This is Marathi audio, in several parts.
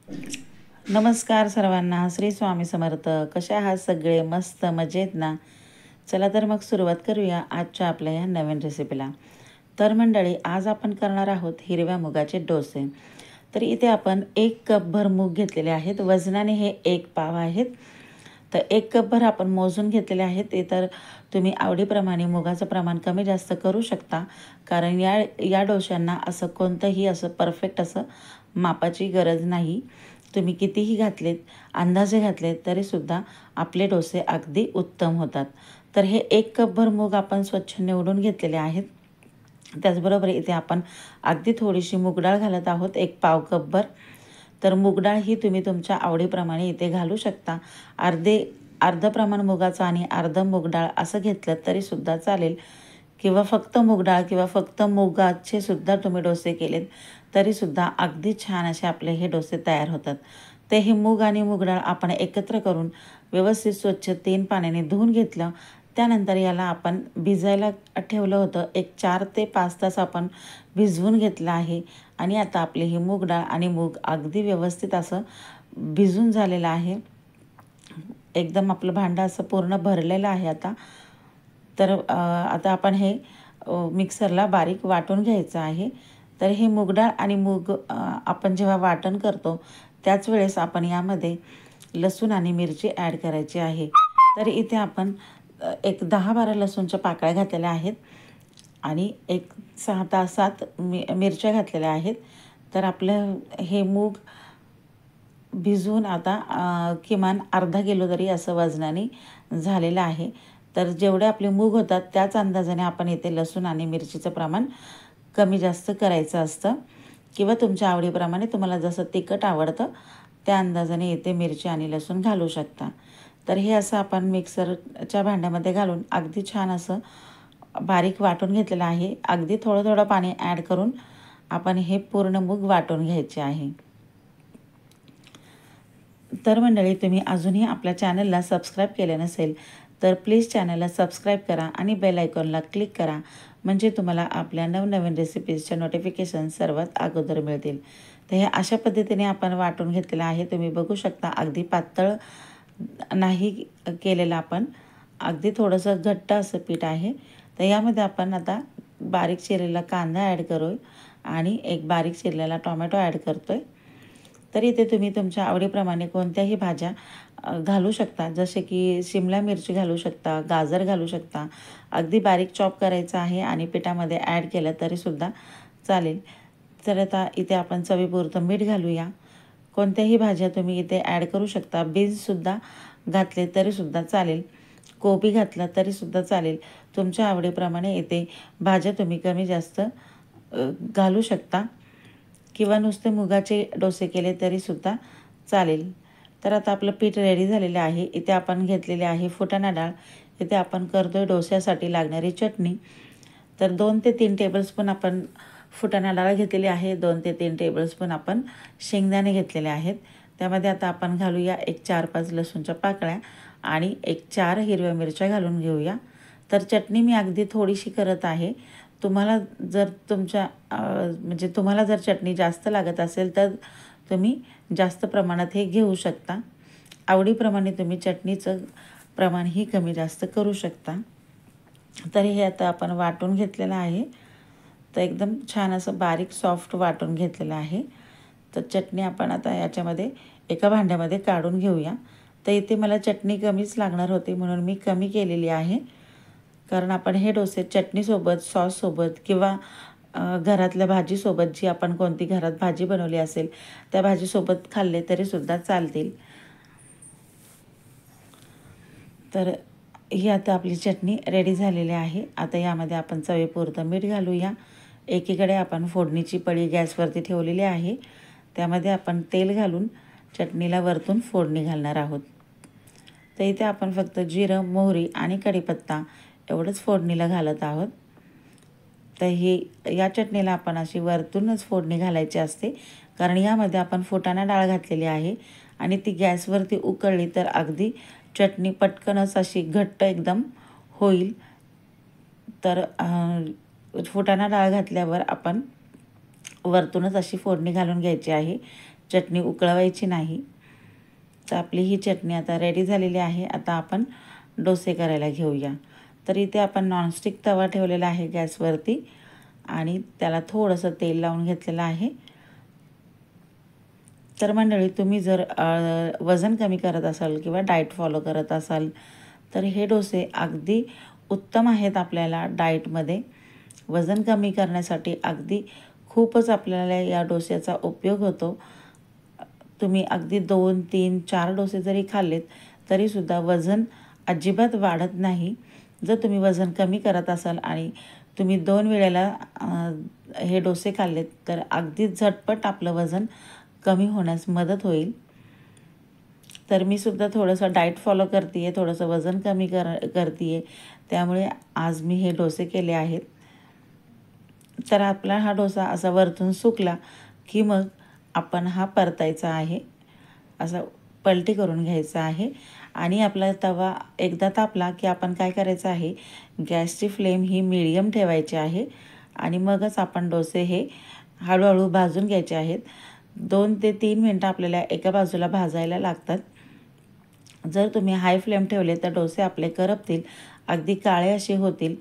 नमस्कार सर्वांना, श्री स्वामी समर्थ. कशा आहात सगळे? मस्त मजेत ना? चला तर मग सुरुवात करूया आजच्या आपल्या या नवीन रेसिपीला. तर मंडळी, आज आपण करणार आहोत हिरव्या मुगाचे डोसे. तर इथे आपण 1 कपभर मूग घेतलेले आहेत. वजनाने हे 1 पाव आहेत. तर 1 कपभर आपण मोजून घेतलेले आहेत. ते तर तुम्ही आवडीप्रमाणे मुगाचं प्रमाण कमी जास्त करू शकता, कारण या डोश्यांना असं कोणतंही असं परफेक्ट असं मापाची गरज नाही. तुम्ही कितीही घातलेत, अंदाजे घातलेत तरीसुद्धा आपले डोसे अगदी उत्तम होतात. तर हे 1 कपभर मूग आपण स्वच्छ निवडून घेतलेले आहेत. त्याचबरोबर इथे आपण अगदी थोडीशी मूगडाळ घालत आहोत, 1 पाव कपभर. तर मूगडाळ ही तुम्ही तुमच्या आवडीप्रमाणे इथे घालू शकता. अर्धं प्रमाण मुगाचं आणि अर्धं मूगडाळ असं घेतलं तरीसुद्धा चालेल, किंवा फक्त मूगडाळ किंवा फक्त मुगाचे सुद्धा तुम्ही डोसे केलेत तरीसुद्धा अगदी छान असे आपले हे डोसे तयार होतात. ते हे मूग आणि मूगडाळ आपण एकत्र करून व्यवस्थित स्वच्छ 3 पाण्याने धुवून घेतलं. त्यानंतर याला आपण भिजायला ठेवलं होतं. एक 4 ते 5 तास आपण भिजवून घेतलं आहे. आणि आता आपली ही मूगडाळ आणि मूग अगदी व्यवस्थित असं भिजून झालेलं आहे. एकदम आपलं भांडं असं पूर्ण भरलेलं आहे आता. तर आता आपण हे मिक्सरला बारीक वाटून घ्यायचं आहे. तर हे मूगडाळ आणि मूग आपण जेव्हा वाटण करतो त्याच वेळेस आपण यामध्ये लसूण आणि मिरची ॲड करायची आहे. तर इथे आपण एक 10-12 लसूणच्या पाकळ्या घातलेल्या आहेत आणि एक 6-7 मिरच्या घातलेल्या आहेत. तर आपलं हे मूग भिजवून आता किमान अर्धा किलो तरी असं वजनाने झालेलं आहे. तर जेवढे आपले मूग होतात त्याच अंदाजाने आपण इथे लसूण आणि मिरचीचं प्रमाण कमी जास्त करायचं असतं, किंवा तुमच्या आवडीप्रमाणे तुम्हाला जसं तिखट आवडतं त्या अंदाजाने इथे मिरची आणि लसूण घालू शकता. तर हे असं आपण मिक्सरच्या भांड्यामध्ये घालून अगदी छान असं बारीक वाटून घेतलेलं आहे. अगदी थोडं थोडं पाणी ॲड करून आपण हे पूर्ण मूग वाटून घ्यायचे आहे. तर मंडळी, तुम्ही अजूनही आपल्या चॅनलला सबस्क्राईब केले नसेल तर प्लीज चॅनलला सबस्क्राईब करा आणि बेल आयकॉनला क्लिक करा, म्हणजे तुम्हाला आपल्या नवनवीन रेसिपीजच्या नोटिफिकेशन सर्वात अगोदर मिळतील. तर हे अशा पद्धतीने आपण वाटून घेतलेलं आहे. तुम्ही बघू शकता अगदी पातळ नाही केलेलं आपण, अगदी थोडंसं घट्ट असं पीठ आहे. तर यामध्ये आपण आता बारीक चिरलेला कांदा ॲड करू आणि एक बारीक चिरलेला टोमॅटो ॲड करतो आहे. तर इथे तुम्ही तुमच्या आवडीप्रमाणे कोणत्याही भाज्या घालू शकता, जसे की शिमला मिरची घालू शकता, गाजर घालू शकता. अगदी बारीक चॉप करायचं आहे आणि पिठामध्ये ॲड केलं तरीसुद्धा चालेल. तर आता इथे आपण चवीपुरतं मीठ घालूया. कोणत्याही भाज्या तुम्ही इथे ॲड करू शकता. बीन्ससुद्धा घातले तरीसुद्धा चालेल, कोबी घातला तरीसुद्धा चालेल. तुमच्या आवडीप्रमाणे इथे भाज्या तुम्ही कमी जास्त घालू शकता, किंवा नुसते मुगाचे डोसे केले तरीसुद्धा चालेल. तर आता आपलं पीठ रेडी झालेलं आहे. इथे आपण घेतलेले आहे फुटाणा डाळ. इथे आपण करतो आहे डोस्यासाठी लागणारी चटणी. तर 2 ते 3 टेबलस्पून आपण फुटाणा डाळ घेतलेली आहे. 2 ते 3 टेबलस्पून आपण शेंगदाणे घेतलेले आहेत. त्यामध्ये आता आपण घालूया एक 4-5 लसूणच्या पाकळ्या आणि एक 4 हिरव्या मिरच्या घालून घेऊया. तर चटणी मी अगदी थोडीशी करत आहे. तुम्हाला जर तुम्हाला जर चटणी जास्त लागत असेल तर तुम्ही जास्त प्रमाणात हे घेऊ शकता. आवडीप्रमाणे तुम्ही चटणीचं प्रमाणही कमी जास्त करू शकता. तर हे आता आपण वाटून घेतलेलं आहे. तर एकदम छान असं बारीक सॉफ्ट वाटून घेतलेलं आहे. तर चटणी आपण आता याच्यामध्ये एका भांड्यामध्ये काढून घेऊया. तर इथे मला चटणी कमीच लागणार होती म्हणून मी कमी केलेली आहे, कारण आपण हे डोसे चटणीसोबत, सॉससोबत किंवा घरातल्या भाजीसोबत, जी आपण कोणती घरात भाजी बनवली असेल त्या भाजीसोबत खाल्ले तरीसुद्धा चालतील. तर ही आता आपली चटणी रेडी झालेली आहे. आता यामध्ये आपण चवीपुरतं मीठ घालूया. एकीकडे आपण फोडणीची पळी गॅसवरती ठेवलेली आहे. त्यामध्ये आपण तेल घालून चटणीला वरतून फोडणी घालणार आहोत. तर इथे आपण फक्त जिरं, मोहरी आणि कढीपत्ता एवढंच फोडणीला घालत आहोत. तर या चटणीला आपण अशी वरतूनच फोडणी घालायची असते, कारण यामध्ये आपण फुटाणा डाळ घातलेली आहे आणि ती गॅसवरती उकळली तर अगदी चटणी पटकनच अशी घट्ट एकदम होईल. तर फुटाणा डाळ घातल्यावर आपण वरतूनच अशी फोडणी घालून घ्यायची आहे. चटणी उकळवायची नाही. तर आपली ही चटणी आता रेडी झालेली आहे. आता आपण डोसे करायला घेऊया. तर इथे आपण नॉनस्टिक तवा ठेवलेला आहे गॅसवरती आणि त्याला थोडंसं तेल लावून घेतलेलं आहे. तर मंडळी, तुम्ही जर वजन कमी करत असाल किंवा डाएट फॉलो करत असाल तर हे डोसे अगदी उत्तम आहेत आपल्याला डाएटमध्ये. वजन कमी करण्यासाठी अगदी खूपच आपल्याला या डोस्याचा उपयोग होतो. तुम्ही अगदी 2, 3, 4 डोसे जरी खाल्लेत तरीसुद्धा वजन अजिबात वाढत नाही. जर तुम्ही वजन कमी करत असाल आणि तुम्ही 2 वेळेला हे डोसे खाल्लेत तर अगदी झटपट आपलं वजन कमी होण्यास मदत होईल. तर मी सुद्धा थोडंसं डाएट फॉलो करते आहे, थोडंसं वजन कमी करते आहे, त्यामुळे आज मी हे डोसे केले आहेत. तर आपला हा डोसा असा वरतून सुकला की मग आपण हा परतायचा आहे. असा पलटी करून घ्यायचा आहे आणि आपला तवा एकदा तापला की आपण काय करायचं आहे, गॅसची फ्लेम ही मीडियम ठेवायची आहे आणि मगच आपण डोसे हे हळूहळू भाजून घ्यायचे आहेत. 2 ते 3 मिनटं आपल्याला एका बाजूला भाजायला लागतात. जर तुम्ही हाय फ्लेम ठेवले तर डोसे आपले करपतील, अगदी काळे असे होतील.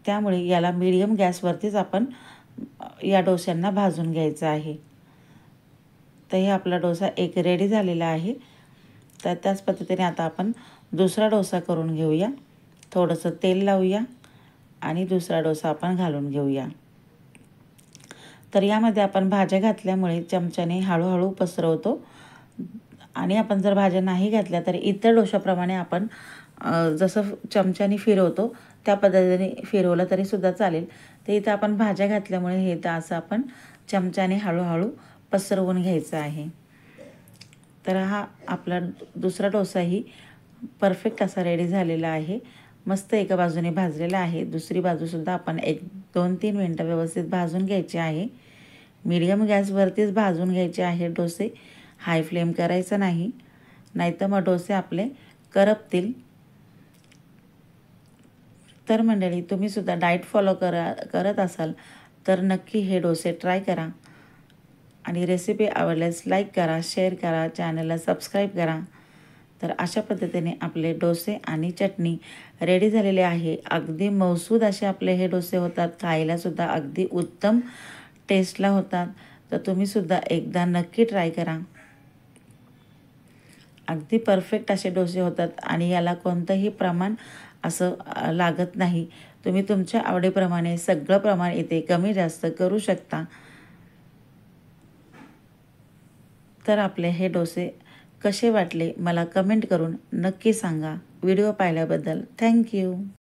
त्यामुळे याला मीडियम गॅसवरतीच आपण या डोस्यांना भाजून घ्यायचं आहे. तर हे आपला डोसा एक रेडी झालेला आहे. तर त्याच पद्धतीने आता आपण दुसरा डोसा करून घेऊया. थोडंसं तेल लावूया आणि दुसरा डोसा आपण घालून घेऊया. तर यामध्ये आपण भाज्या घातल्यामुळे चमच्याने हळूहळू पसरवतो आणि आपण जर भाज्या नाही घातल्या तर इतर डोशाप्रमाणे आपण जसं चमच्याने फिरवतो त्या पद्धतीने फिरवलं तरीसुद्धा चालेल. तर इथं आपण भाज्या घातल्यामुळे हे तर असं आपण चमच्याने हळूहळू पसरवून घ्यायचं आहे. तर हा आपला दुसरा डोसाही परफेक्ट असा रेडी झालेला आहे. मस्त एका बाजूने भाजलेला आहे. दुसरी बाजूसुद्धा आपण 1-2-3 मिनटं व्यवस्थित भाजून घ्यायचे आहे. मीडियम गॅसवरतीच भाजून घ्यायचे आहे डोसे. हाय फ्लेम करायचा नाही, नाहीतर मग डोसे आपले करपतील. तर मंडळी, तुम्हीसुद्धा डाएट फॉलो करत असाल तर नक्की हे डोसे ट्राय करा आणि रेसिपी आवडल्यास लाईक करा, शेअर करा, चॅनलला सबस्क्राईब करा. तर अशा पद्धतीने आपले डोसे आणि चटणी रेडी झालेले आहे. अगदी मौसूद असे आपले हे डोसे होतात. खायलासुद्धा अगदी उत्तम टेस्टला होतात. तर तुम्हीसुद्धा एकदा नक्की ट्राय करा. अगदी परफेक्ट असे डोसे होतात आणि याला कोणतंही प्रमाण असं लागत नाही. तुम्ही तुमच्या आवडीप्रमाणे सगळं प्रमाण इथे कमी जास्त करू शकता. तर आपले हे डोसे कसे वाटले मला कमेंट करून नक्की सांगा. व्हिडिओ पाहिल्याबद्दल थँक्यू.